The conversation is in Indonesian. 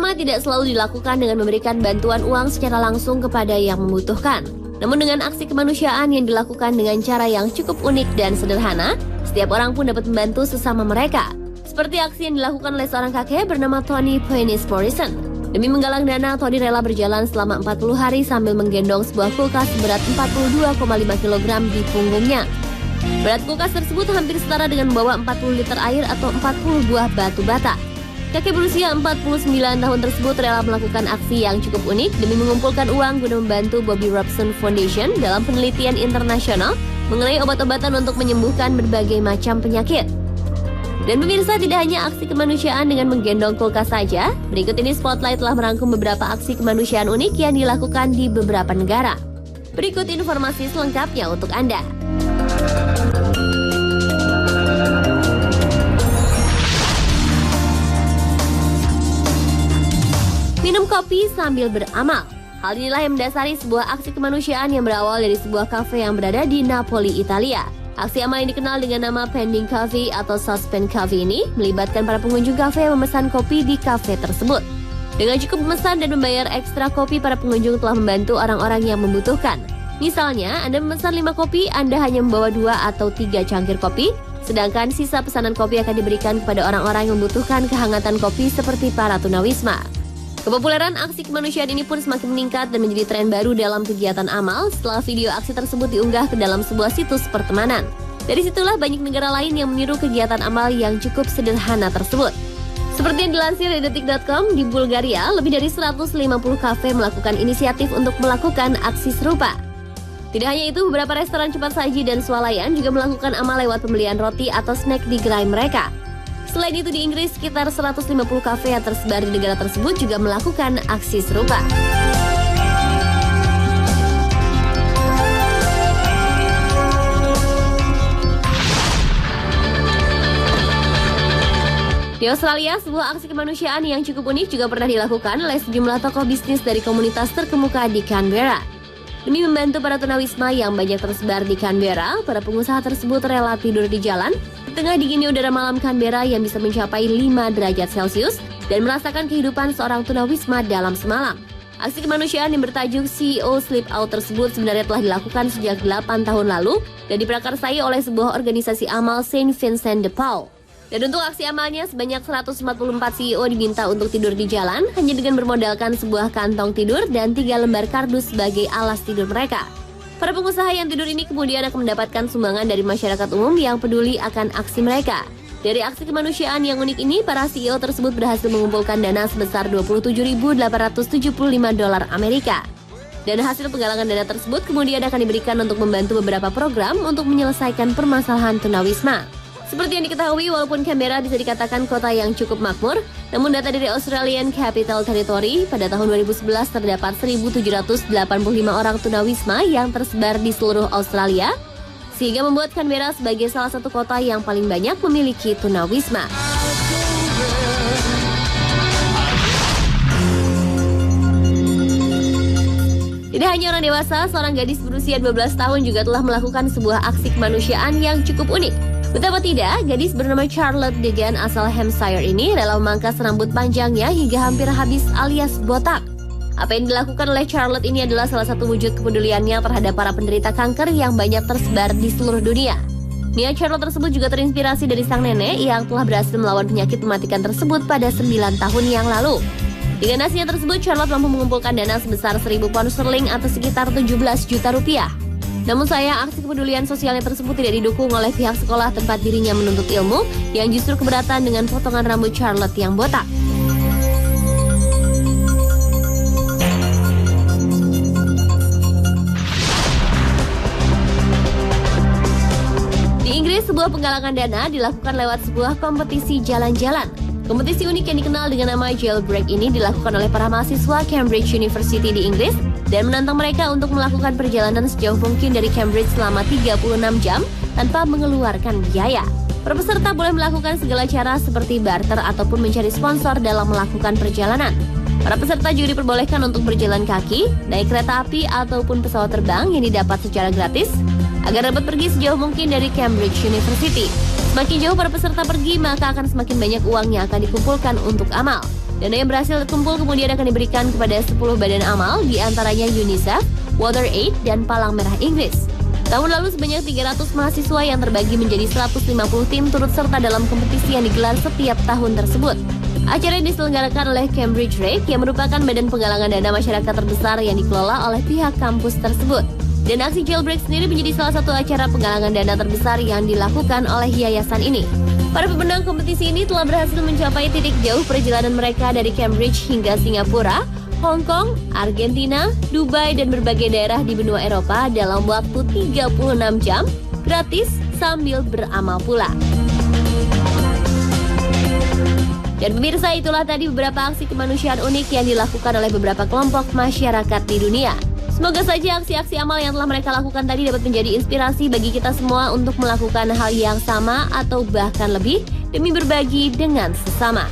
Pertama, tidak selalu dilakukan dengan memberikan bantuan uang secara langsung kepada yang membutuhkan. Namun dengan aksi kemanusiaan yang dilakukan dengan cara yang cukup unik dan sederhana, setiap orang pun dapat membantu sesama mereka. Seperti aksi yang dilakukan oleh seorang kakek bernama Tony Penis Morrison. Demi menggalang dana, Tony rela berjalan selama 40 hari sambil menggendong sebuah kulkas berat 42,5 kg di punggungnya. Berat kulkas tersebut hampir setara dengan membawa 40 liter air atau 40 buah batu bata. Kakek berusia 49 tahun tersebut rela melakukan aksi yang cukup unik demi mengumpulkan uang guna membantu Bobby Robson Foundation dalam penelitian internasional mengenai obat-obatan untuk menyembuhkan berbagai macam penyakit. Dan pemirsa, tidak hanya aksi kemanusiaan dengan menggendong kulkas saja, berikut ini Spotlight telah merangkum beberapa aksi kemanusiaan unik yang dilakukan di beberapa negara. Berikut informasi selengkapnya untuk Anda. Minum kopi sambil beramal. Hal inilah yang mendasari sebuah aksi kemanusiaan yang berawal dari sebuah kafe yang berada di Napoli, Italia. Aksi amal yang dikenal dengan nama Pending Coffee atau Suspend Coffee ini melibatkan para pengunjung kafe yang memesan kopi di kafe tersebut. Dengan cukup memesan dan membayar ekstra kopi, para pengunjung telah membantu orang-orang yang membutuhkan. Misalnya, Anda memesan 5 kopi, Anda hanya membawa 2 atau 3 cangkir kopi, sedangkan sisa pesanan kopi akan diberikan kepada orang-orang yang membutuhkan kehangatan kopi seperti para tunawisma. Kepopuleran aksi kemanusiaan ini pun semakin meningkat dan menjadi tren baru dalam kegiatan amal setelah video aksi tersebut diunggah ke dalam sebuah situs pertemanan. Dari situlah banyak negara lain yang meniru kegiatan amal yang cukup sederhana tersebut. Seperti yang dilansir dari detik.com, di Bulgaria, lebih dari 150 kafe melakukan inisiatif untuk melakukan aksi serupa. Tidak hanya itu, beberapa restoran cepat saji dan swalayan juga melakukan amal lewat pembelian roti atau snack di gerai mereka. Selain itu, di Inggris, sekitar 150 kafe yang tersebar di negara tersebut juga melakukan aksi serupa. Di Australia, sebuah aksi kemanusiaan yang cukup unik juga pernah dilakukan oleh sejumlah tokoh bisnis dari komunitas terkemuka di Canberra. Demi membantu para tunawisma yang banyak tersebar di Canberra, para pengusaha tersebut rela tidur di jalan di tengah dinginnya udara malam Canberra yang bisa mencapai 5 derajat Celcius dan merasakan kehidupan seorang tunawisma dalam semalam. Aksi kemanusiaan yang bertajuk CEO Sleep Out tersebut sebenarnya telah dilakukan sejak 8 tahun lalu dan diprakarsai oleh sebuah organisasi amal Saint Vincent de Paul. Dan untuk aksi amalnya, sebanyak 144 CEO diminta untuk tidur di jalan hanya dengan bermodalkan sebuah kantong tidur dan 3 lembar kardus sebagai alas tidur mereka. Para pengusaha yang tidur ini kemudian akan mendapatkan sumbangan dari masyarakat umum yang peduli akan aksi mereka. Dari aksi kemanusiaan yang unik ini, para CEO tersebut berhasil mengumpulkan dana sebesar $27.875 Amerika. Dan hasil penggalangan dana tersebut kemudian akan diberikan untuk membantu beberapa program untuk menyelesaikan permasalahan tunawisma. Seperti yang diketahui, walaupun Canberra bisa dikatakan kota yang cukup makmur, namun data dari Australian Capital Territory pada tahun 2011 terdapat 1.785 orang tunawisma yang tersebar di seluruh Australia, sehingga membuat Canberra sebagai salah satu kota yang paling banyak memiliki tunawisma. Tidak hanya orang dewasa, seorang gadis berusia 12 tahun juga telah melakukan sebuah aksi kemanusiaan yang cukup unik. Betapa tidak, gadis bernama Charlotte Degan asal Hampshire ini rela memangkas rambut panjangnya hingga hampir habis alias botak. Apa yang dilakukan oleh Charlotte ini adalah salah satu wujud kepeduliannya terhadap para penderita kanker yang banyak tersebar di seluruh dunia. Niat Charlotte tersebut juga terinspirasi dari sang nenek yang telah berhasil melawan penyakit mematikan tersebut pada 9 tahun yang lalu. Dengan hasilnya tersebut, Charlotte mampu mengumpulkan dana sebesar 1.000 pound sterling atau sekitar 17 juta rupiah. Namun sayang, aksi kepedulian sosialnya tersebut tidak didukung oleh pihak sekolah tempat dirinya menuntut ilmu yang justru keberatan dengan potongan rambut Charlotte yang botak. Di Inggris, sebuah penggalangan dana dilakukan lewat sebuah kompetisi jalan-jalan. Kompetisi unik yang dikenal dengan nama Jailbreak ini dilakukan oleh para mahasiswa Cambridge University di Inggris dan menantang mereka untuk melakukan perjalanan sejauh mungkin dari Cambridge selama 36 jam tanpa mengeluarkan biaya. Para peserta boleh melakukan segala cara seperti barter ataupun mencari sponsor dalam melakukan perjalanan. Para peserta juga diperbolehkan untuk berjalan kaki, naik kereta api ataupun pesawat terbang yang didapat secara gratis agar dapat pergi sejauh mungkin dari Cambridge University. Semakin jauh para peserta pergi, maka akan semakin banyak uang yang akan dikumpulkan untuk amal. Dana yang berhasil terkumpul kemudian akan diberikan kepada 10 badan amal, diantaranya UNICEF, WaterAid, dan Palang Merah Inggris. Tahun lalu sebanyak 300 mahasiswa yang terbagi menjadi 150 tim turut serta dalam kompetisi yang digelar setiap tahun tersebut. Acara yang diselenggarakan oleh Cambridge Rake yang merupakan badan penggalangan dana masyarakat terbesar yang dikelola oleh pihak kampus tersebut. Dan aksi Jailbreak sendiri menjadi salah satu acara penggalangan dana terbesar yang dilakukan oleh yayasan ini. Para pemenang kompetisi ini telah berhasil mencapai titik jauh perjalanan mereka dari Cambridge hingga Singapura, Hong Kong, Argentina, Dubai, dan berbagai daerah di benua Eropa dalam waktu 36 jam, gratis sambil beramal pula. Dan pemirsa, itulah tadi beberapa aksi kemanusiaan unik yang dilakukan oleh beberapa kelompok masyarakat di dunia. Semoga saja aksi-aksi amal yang telah mereka lakukan tadi dapat menjadi inspirasi bagi kita semua untuk melakukan hal yang sama atau bahkan lebih demi berbagi dengan sesama.